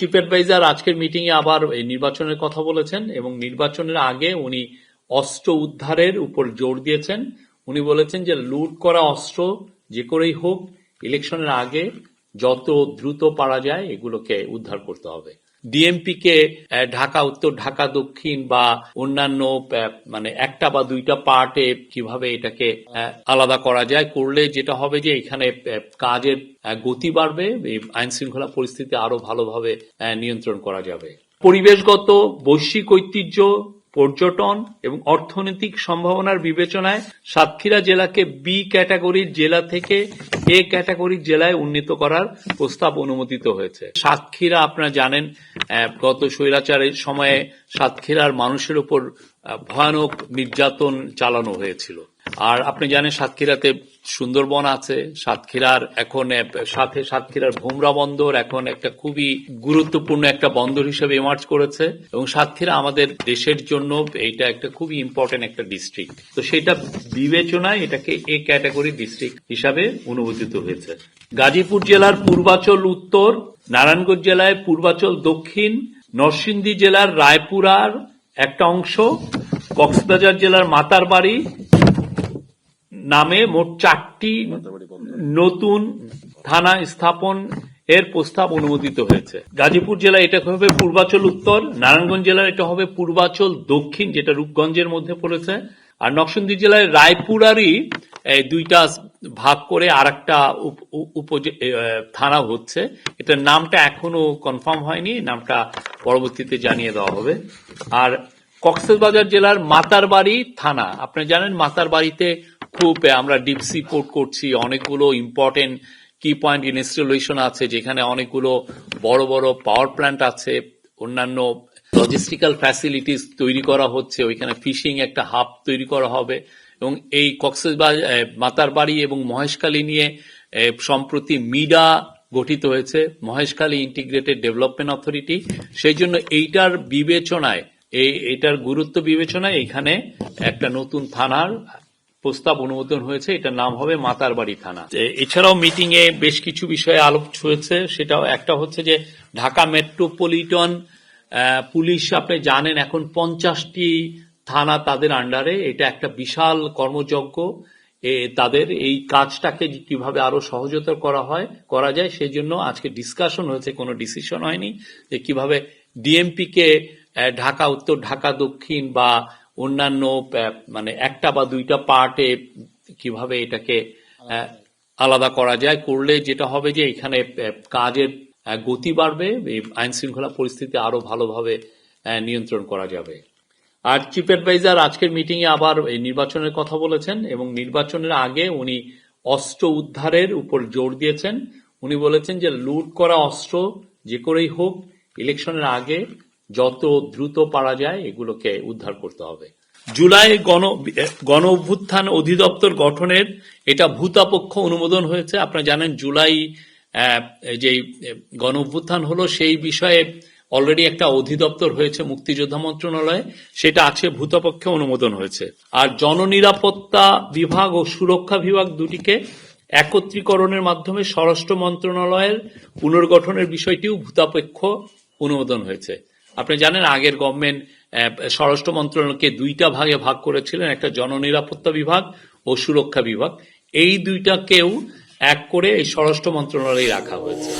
Chief adviser আজকের meeting এ আবার এই নির্বাচনের কথা বলেছেন এবং নির্বাচনের আগে উনি অস্ত্র উদ্ধারের উপর জোর দিয়েছেন। উনি বলেছেন যে লুট করা অস্ত্র যে করেই হোক ইলেকশনের আগে যত দ্রুত পারা যায় এগুলোকে উদ্ধার করতে হবে। ডিএমপি কে ঢাকা উত্তর, ঢাকা দক্ষিণ বা অন্যান্য মানে একটা বা দুইটা পার্টে কিভাবে এটাকে আলাদা করা যায়, করলে যেটা হবে যে এখানে কাজের গতি বাড়বে, আইন শৃঙ্খলা পরিস্থিতি আরো ভালোভাবে নিয়ন্ত্রণ করা যাবে। পরিবেশগত, বৈশ্বিক ঐতিহ্য, পর্যটন এবং অর্থনৈতিক সম্ভাবনার বিবেচনায় সাতক্ষীরা জেলাকে বি ক্যাটাগরির জেলা থেকে এ ক্যাটাগরির জেলায় উন্নীত করার প্রস্তাব অনুমোদিত হয়েছে। সাতক্ষীরা আপনারা জানেন গত স্বৈরাচারের সময়ে সাতক্ষীরার মানুষের উপর ভয়ানক নির্যাতন চালানো হয়েছিল। আর আপনি জানেন সাতক্ষীরাতে সুন্দরবন আছে, সাতক্ষীরার এখন সাথে সাতক্ষীরার ভোমরা বন্দর এখন একটা খুবই গুরুত্বপূর্ণ একটা বন্দর হিসেবে ইমার্জ করেছে এবং সাতক্ষীরা আমাদের দেশের জন্য এইটা একটা খুবই ইম্পর্টেন্ট একটা ডিস্ট্রিক্ট। তো সেটা বিবেচনায় এটাকে এ ক্যাটাগরি ডিস্ট্রিক্ট হিসাবে অনুমোদিত হয়েছে। গাজীপুর জেলার পূর্বাচল উত্তর, নারায়ণগঞ্জ জেলায় পূর্বাচল দক্ষিণ, নরসিংদী জেলার রায়পুরার একটা অংশ, কক্সবাজার জেলার মাতারবাড়ি নামে মোট 4টি নতুন থানা স্থাপন এর প্রস্তাব অনুমোদিত হয়েছে। গাজীপুর জেলা এটা হবে পূর্বাচল উত্তর, নারায়ণগঞ্জ জেলার এটা হবে পূর্বাচল দক্ষিণ যেটা রূপগঞ্জের মধ্যে পড়েছে, আর নরসিংদী জেলায় রায়পুরারই দুইটা ভাগ করে আর একটা থানা হচ্ছে। এটার নামটা এখনো কনফার্ম হয়নি, নামটা পরবর্তীতে জানিয়ে দেওয়া হবে। আর কক্সবাজার জেলার মাতারবাড়ি থানা, আপনি জানেন মাতারবাড়িতে খুব আমরা ডিপ সি পোর্ট করছি, অনেকগুলো ইম্পর্টেন্ট কি পয়েন্ট ইনস্টলেশন আছে যেখানে অনেকগুলো বড় বড় পাওয়ার প্ল্যান্ট আছে, অন্যান্য লজিস্টিক্যাল ফ্যাসিলিটিস তৈরি করা হচ্ছে, ওইখানে ফিশিং একটা হাব তৈরি করা হবে এবং এই কক্সবাজার, মাতারবাড়ি এবং মহেশখালী নিয়ে সম্প্রতি মিডা গঠিত হয়েছে, মহেশখালী ইন্টিগ্রেটেড ডেভেলপমেন্ট অথরিটি। সেই জন্য এইটার বিবেচনায় এটার গুরুত্ব বিবেচনায় এখানে একটা নতুন থানার প্রস্তাব অনুমোদন হয়েছে, এটার নাম হবে মাতারবাড়ি থানা। এছাড়াও মিটিং এ বেশ কিছু বিষয়ে আলোচ হয়েছে, সেটাও একটা হচ্ছে যে ঢাকা মেট্রোপলিটন পুলিশ আপনি জানেন এখন 50টি থানা তাদের আন্ডারে, এটা একটা বিশাল কর্মযজ্ঞ। তাদের এই কাজটাকে কিভাবে আরো সহজতর করা যায় সেই জন্য আজকে ডিসকাশন হয়েছে, কোনো ডিসিশন হয়নি যে কিভাবে ডিএমপি কে ঢাকা উত্তর, ঢাকা দক্ষিণ বা অন্যান্য মানে একটা বা দুইটা পার্টে কিভাবে এটাকে আলাদা করা যায়, করলে যেটা হবে যে এখানে কাজের গতি বাড়বে, আইন শৃঙ্খলা পরিস্থিতি আরো ভালোভাবে নিয়ন্ত্রণ করা যাবে। আর চিফ অ্যাডভাইজার আজকের মিটিং এ আবার এই নির্বাচনের কথা বলেছেন এবং নির্বাচনের আগে উনি অস্ত্র উদ্ধারের উপর জোর দিয়েছেন। উনি বলেছেন যে লুট করা অস্ত্র যে করেই হোক ইলেকশনের আগে যত দ্রুত পারা যায় এগুলোকে উদ্ধার করতে হবে। জুলাই গণ অভ্যুত্থান অধিদপ্তর গঠনের এটা ভূতাপক্ষ অনুমোদন হয়েছে। আপনারা জানেন জুলাই যে গণ অভ্যুত্থান হলো সেই বিষয়ে অলরেডি একটা অধিদপ্তর হয়েছে মুক্তিযোদ্ধা মন্ত্রণালয়ে, সেটা আছে ভূতাপক্ষে অনুমোদন হয়েছে। আর জননিরাপত্তা বিভাগ ও সুরক্ষা বিভাগ দুটিকে একত্রীকরণের মাধ্যমে স্বরাষ্ট্র মন্ত্রণালয়ের পুনর্গঠনের বিষয়টিও ভূতাপক্ষ অনুমোদন হয়েছে। আপনি জানেন আগের গভর্নমেন্ট স্বরাষ্ট্র মন্ত্রণালয়কে দুইটা ভাগে ভাগ করেছিলেন, একটা জননিরাপত্তা বিভাগ ও সুরক্ষা বিভাগ, এই দুইটাকেও এক করে এই স্বরাষ্ট্র মন্ত্রণালয়ে রাখা হয়েছে।